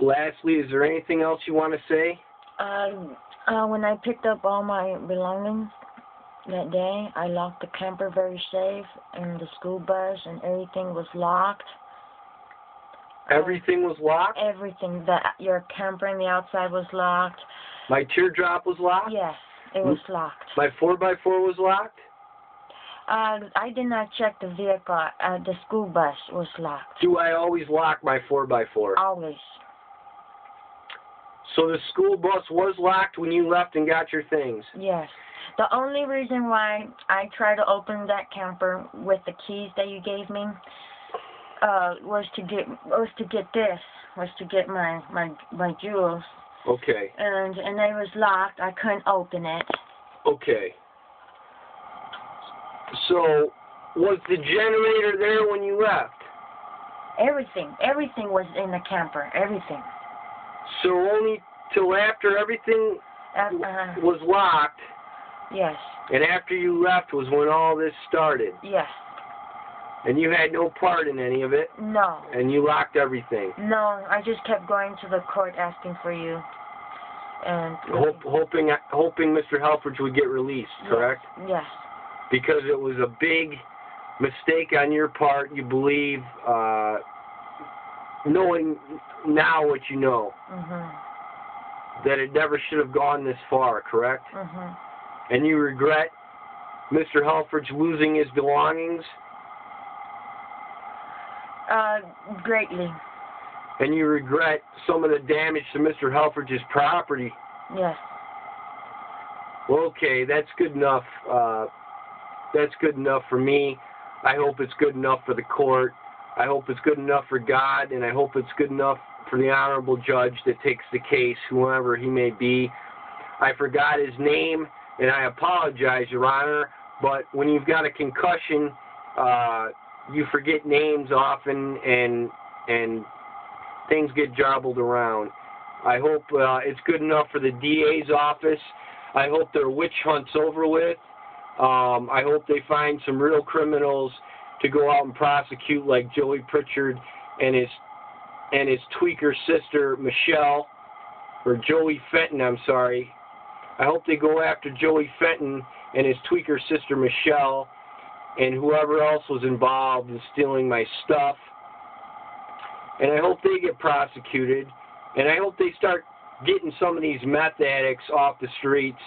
Lastly, is there anything else you want to say? When I picked up all my belongings that day, I locked the camper very safe, and the school bus and everything was locked. Everything was locked? Everything. Your camper on the outside was locked. My teardrop was locked? Yes, it was locked. My 4x4 was locked? I did not check the vehicle. The school bus was locked. Do I always lock my 4x4? Always. So the school bus was locked when you left and got your things? Yes. The only reason why I tried to open that camper with the keys that you gave me was to get my jewels. Okay. And it was locked. I couldn't open it. Okay. So was the generator there when you left? Everything was in the camper. Everything. So only till after everything was locked? Yes. And after you left was when all this started? Yes. And you had no part in any of it? No. And you locked everything? No, I just kept going to the court asking for you. And hoping Mr. Helfrich would get released, correct? Yes. Because it was a big mistake on your part, you believe, knowing now what you know, that it never should have gone this far, correct? And you regret Mr. Helfrich losing his belongings? Greatly. And you regret some of the damage to Mr. Helfrich's property? Yes. Well, okay, that's good enough. That's good enough for me. I hope it's good enough for the court. I hope it's good enough for God, and I hope it's good enough for the honorable judge that takes the case, whoever he may be. I forgot his name, and I apologize, Your Honor, but when you've got a concussion, you forget names often, and things get jumbled around. I hope it's good enough for the DA's office. I hope their witch hunt's over with. I hope they find some real criminals to go out and prosecute, like Joey Pritchard and his tweaker sister Michelle, or Joey Fenton, I'm sorry. I hope they go after Joey Fenton and his tweaker sister Michelle and whoever else was involved in stealing my stuff. And I hope they get prosecuted. And I hope they start getting some of these meth addicts off the streets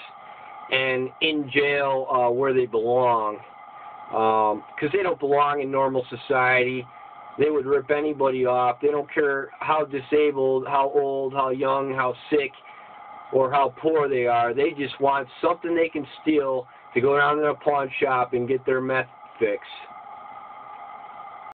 and in jail where they belong. Because they don't belong in normal society. They would rip anybody off. They don't care how disabled, how old, how young, how sick, or how poor they are. They just want something they can steal to go down to a pawn shop and get their meth fix.